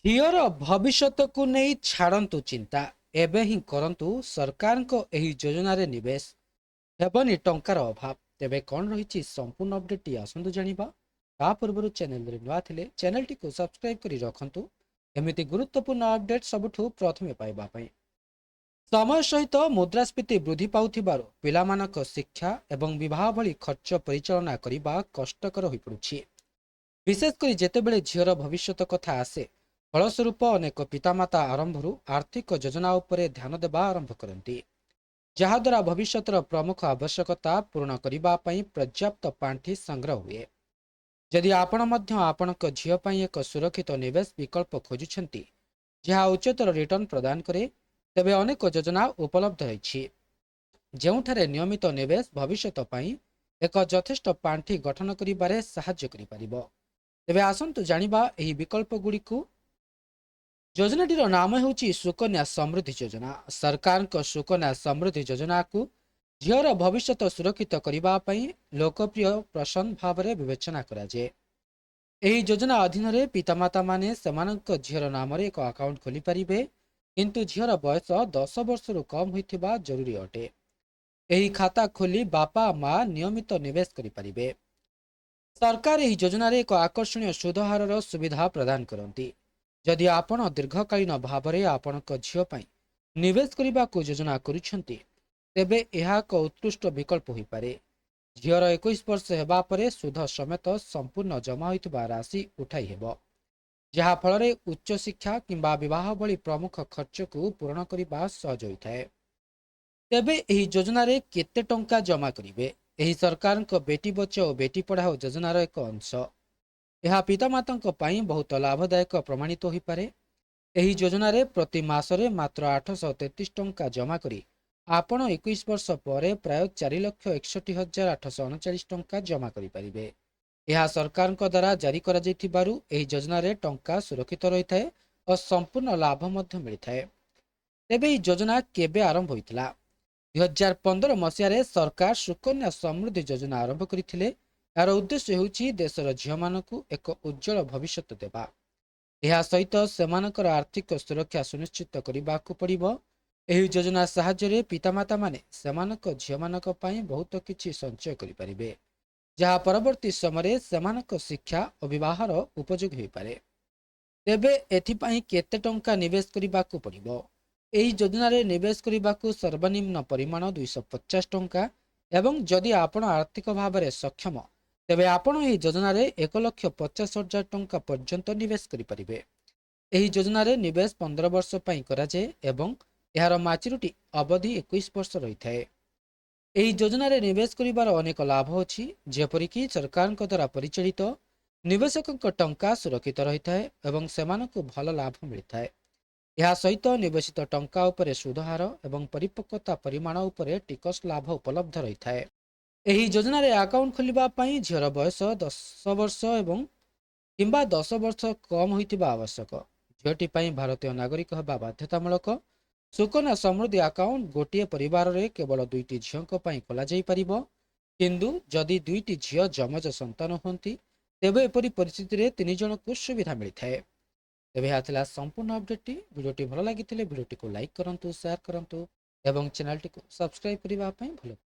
ଝିଅର ଭବିଷ୍ୟତକୁ ନେଇ ଛାଡ଼ନ୍ତୁ ଚିନ୍ତା। ଏବେ ହିଁ କରନ୍ତୁ ସରକାରଙ୍କ ଏହି ଯୋଜନାରେ ନିବେଶ। ହେବନି ଟଙ୍କାର ଅଭାବ। ତେବେ କ'ଣ ରହିଛି ସମ୍ପୂର୍ଣ୍ଣ ଅପଡେଟଟି ଆସନ୍ତୁ ଜାଣିବା। ତା ପୂର୍ବରୁ ଚ୍ୟାନେଲରେ ନୂଆ ଥିଲେ ଚ୍ୟାନେଲଟିକୁ ସବସ୍କ୍ରାଇବ କରି ରଖନ୍ତୁ ଏମିତି ଗୁରୁତ୍ୱପୂର୍ଣ୍ଣ ଅପଡେଟ୍ ସବୁଠୁ ପ୍ରଥମେ ପାଇବା ପାଇଁ। ସମୟ ସହିତ ମୁଦ୍ରାସ୍ଫୀତି ବୃଦ୍ଧି ପାଉଥିବାରୁ ପିଲାମାନଙ୍କ ଶିକ୍ଷା ଏବଂ ବିବାହ ଭଳି ଖର୍ଚ୍ଚ ପରିଚାଳନା କରିବା କଷ୍ଟକର ହୋଇପଡୁଛି। ବିଶେଷ କରି ଯେତେବେଳେ ଝିଅର ଭବିଷ୍ୟତ କଥା ଆସେ, ଫଳସ୍ୱରୂପ ଅନେକ ପିତାମାତା ଆରମ୍ଭରୁ ଆର୍ଥିକ ଯୋଜନା ଉପରେ ଧ୍ୟାନ ଦେବା ଆରମ୍ଭ କରନ୍ତି, ଯାହାଦ୍ୱାରା ଭବିଷ୍ୟତର ପ୍ରମୁଖ ଆବଶ୍ୟକତା ପୂରଣ କରିବା ପାଇଁ ପର୍ଯ୍ୟାପ୍ତ ପାଣ୍ଠି ସଂଗ୍ରହ ହୁଏ। ଯଦି ଆପଣ ମଧ୍ୟ ଆପଣଙ୍କ ଝିଅ ପାଇଁ ଏକ ସୁରକ୍ଷିତ ନିବେଶ ବିକଳ୍ପ ଖୋଜୁଛନ୍ତି, ଯାହା ଉଚ୍ଚତର ରିଟର୍ଣ୍ଣ ପ୍ରଦାନ କରେ, ତେବେ ଅନେକ ଯୋଜନା ଉପଲବ୍ଧ ରହିଛି ଯେଉଁଠାରେ ନିୟମିତ ନିବେଶ ଭବିଷ୍ୟତ ପାଇଁ ଏକ ଯଥେଷ୍ଟ ପାଣ୍ଠି ଗଠନ କରିବାରେ ସାହାଯ୍ୟ କରିପାରିବ। ତେବେ ଆସନ୍ତୁ ଜାଣିବା ଏହି ବିକଳ୍ପ ଗୁଡ଼ିକୁ। ଯୋଜନାଟିର ନାମ ହେଉଛି ସୁକନ୍ୟା ସମୃଦ୍ଧି ଯୋଜନା। ସରକାରଙ୍କ ସୁକନ୍ୟା ସମୃଦ୍ଧି ଯୋଜନାକୁ ଝିଅର ଭବିଷ୍ୟତ ସୁରକ୍ଷିତ କରିବା ପାଇଁ ଲୋକପ୍ରିୟ ପସନ୍ଦ ଭାବରେ ବିବେଚନା କରାଯାଏ। ଏହି ଯୋଜନା ଅଧୀନରେ ପିତାମାତାମାନେ ସେମାନଙ୍କ ଝିଅର ନାମରେ ଏକ ଆକାଉଣ୍ଟ ଖୋଲିପାରିବେ, କିନ୍ତୁ ଝିଅର ବୟସ 10 ବର୍ଷରୁ କମ୍ ହୋଇଥିବା ଜରୁରୀ ଅଟେ। ଏହି ଖାତା ଖୋଲି ବାପା ମା ନିୟମିତ ନିବେଶ କରିପାରିବେ। ସରକାର ଏହି ଯୋଜନାରେ ଏକ ଆକର୍ଷଣୀୟ ସୁଧ ହାରର ସୁବିଧା ପ୍ରଦାନ କରନ୍ତି। ଯଦି ଆପଣ ଦୀର୍ଘକାଳୀନ ଭାବରେ ଆପଣଙ୍କ ଝିଅ ପାଇଁ ନିବେଶ କରିବାକୁ ଯୋଜନା କରୁଛନ୍ତି, ତେବେ ଏହା ଏକ ଉତ୍କୃଷ୍ଟ ବିକଳ୍ପ ହୋଇପାରେ। ଝିଅର 21 ବର୍ଷ ହେବା ପରେ ସୁଧ ସମେତ ସମ୍ପୂର୍ଣ୍ଣ ଜମା ହୋଇଥିବା ରାଶି ଉଠାଇ ହେବ, ଯାହା ଫଳରେ ଉଚ୍ଚଶିକ୍ଷା କିମ୍ବା ବିବାହ ଭଳି ପ୍ରମୁଖ ଖର୍ଚ୍ଚକୁ ପୂରଣ କରିବା ସହଜ ହୋଇଥାଏ। ତେବେ ଏହି ଯୋଜନାରେ କେତେ ଟଙ୍କା ଜମା କରିବେ? ଏହି ସରକାରଙ୍କ ବେଟି ବଚାଓ ବେଟି ପଢ଼ାଓ ଯୋଜନାର ଏକ ଅଂଶ। ଏହା ପିତାମାତାଙ୍କ ପାଇଁ ବହୁତ ଲାଭଦାୟକ ପ୍ରମାଣିତ ହୋଇପାରେ। ଏହି ଯୋଜନାରେ ପ୍ରତି ମାସରେ ମାତ୍ର 833 ଟଙ୍କା ଜମା କରି ଆପଣ 21 ବର୍ଷ ପରେ ପ୍ରାୟ 4,61,839 ଟଙ୍କା ଜମା କରିପାରିବେ। ଏହା ସରକାରଙ୍କ ଦ୍ୱାରା ଜାରି କରାଯାଇଥିବାରୁ ଏହି ଯୋଜନାରେ ଟଙ୍କା ସୁରକ୍ଷିତ ରହିଥାଏ ଓ ସମ୍ପୂର୍ଣ୍ଣ ଲାଭ ମଧ୍ୟ ମିଳିଥାଏ। ତେବେ ଏହି ଯୋଜନା କେବେ ଆରମ୍ଭ ହୋଇଥିଲା? 2015 ମସିହାରେ ସରକାର ସୁକନ୍ୟା ସମୃଦ୍ଧି ଯୋଜନା ଆରମ୍ଭ କରିଥିଲେ। ଏହାର ଉଦ୍ଦେଶ୍ୟ ହେଉଛି ଦେଶର ଝିଅମାନଙ୍କୁ ଏକ ଉଜ୍ଜଳ ଭବିଷ୍ୟତ ଦେବା। ଏହା ସହିତ ସେମାନଙ୍କର ଆର୍ଥିକ ସୁରକ୍ଷା ସୁନିଶ୍ଚିତ କରିବାକୁ ପଡ଼ିବ। ଏହି ଯୋଜନା ସାହାଯ୍ୟରେ ପିତାମାତାମାନେ ସେମାନଙ୍କ ଝିଅମାନଙ୍କ ପାଇଁ ବହୁତ କିଛି ସଞ୍ଚୟ କରିପାରିବେ, ଯାହା ପରବର୍ତ୍ତୀ ସମୟରେ ସେମାନଙ୍କ ଶିକ୍ଷା ଓ ବିବାହର ଉପଯୋଗୀ ହୋଇପାରେ। ତେବେ ଏଥିପାଇଁ କେତେ ଟଙ୍କା ନିବେଶ କରିବାକୁ ପଡ଼ିବ? ଏହି ଯୋଜନାରେ ନିବେଶ କରିବାକୁ ସର୍ବନିମ୍ନ ପରିମାଣ 250 ଟଙ୍କା ଏବଂ ଯଦି ଆପଣ ଆର୍ଥିକ ଭାବରେ ସକ୍ଷମ, ତେବେ ଆପଣ ଏହି ଯୋଜନାରେ 1,50,000 ଟଙ୍କା ପର୍ଯ୍ୟନ୍ତ ନିବେଶ କରିପାରିବେ। ଏହି ଯୋଜନାରେ ନିବେଶ 15 ବର୍ଷ ପାଇଁ କରାଯାଏ ଏବଂ ଏହାର ମାଚୁରିଟି ଅବଧି 21 ବର୍ଷ ରହିଥାଏ। ଏହି ଯୋଜନାରେ ନିବେଶ କରିବାର ଅନେକ ଲାଭ ଅଛି, ଯେପରିକି ସରକାରଙ୍କ ଦ୍ୱାରା ପରିଚାଳିତ ନିବେଶକଙ୍କ ଟଙ୍କା ସୁରକ୍ଷିତ ରହିଥାଏ ଏବଂ ସେମାନଙ୍କୁ ଭଲ ଲାଭ ମିଳିଥାଏ। ଏହା ସହିତ ନିବେଶିତ ଟଙ୍କା ଉପରେ ସୁଧହାର ଏବଂ ପରିପକ୍ୱତା ପରିମାଣ ଉପରେ ଟିକସ ଲାଭ ଉପଲବ୍ଧ ରହିଥାଏ। ଏହି ଯୋଜନାରେ ଆକାଉଣ୍ଟ ଖୋଲିବା ପାଇଁ ଝିଅର ବୟସ 10 ବର୍ଷ ଏବଂ କିମ୍ବା 10 ବର୍ଷ କମ୍ ହୋଇଥିବା ଆବଶ୍ୟକ। ଝିଅଟି ପାଇଁ ଭାରତୀୟ ନାଗରିକ ହେବା ବାଧ୍ୟତାମୂଳକ। ସୁକନ୍ୟା ସମୃଦ୍ଧି ଆକାଉଣ୍ଟ ଗୋଟିଏ ପରିବାରରେ କେବଳ 2ଟି ଝିଅଙ୍କ ପାଇଁ ଖୋଲାଯାଇପାରିବ, କିନ୍ତୁ ଯଦି 2ଟି ଝିଅ ଯମଜ ସନ୍ତାନ ହୁଅନ୍ତି, ତେବେ ଏପରି ପରିସ୍ଥିତିରେ 3 ଜଣଙ୍କୁ ସୁବିଧା ମିଳିଥାଏ। ତେବେ ଏହା ଥିଲା ସମ୍ପୂର୍ଣ୍ଣ ଅପଡେଟଟି। ଭିଡ଼ିଓଟି ଭଲ ଲାଗିଥିଲେ ଭିଡ଼ିଓଟିକୁ ଲାଇକ୍ କରନ୍ତୁ, ସେୟାର କରନ୍ତୁ ଏବଂ ଚ୍ୟାନେଲଟିକୁ ସବସ୍କ୍ରାଇବ କରିବା ପାଇଁ ଭୁଲନ୍ତୁ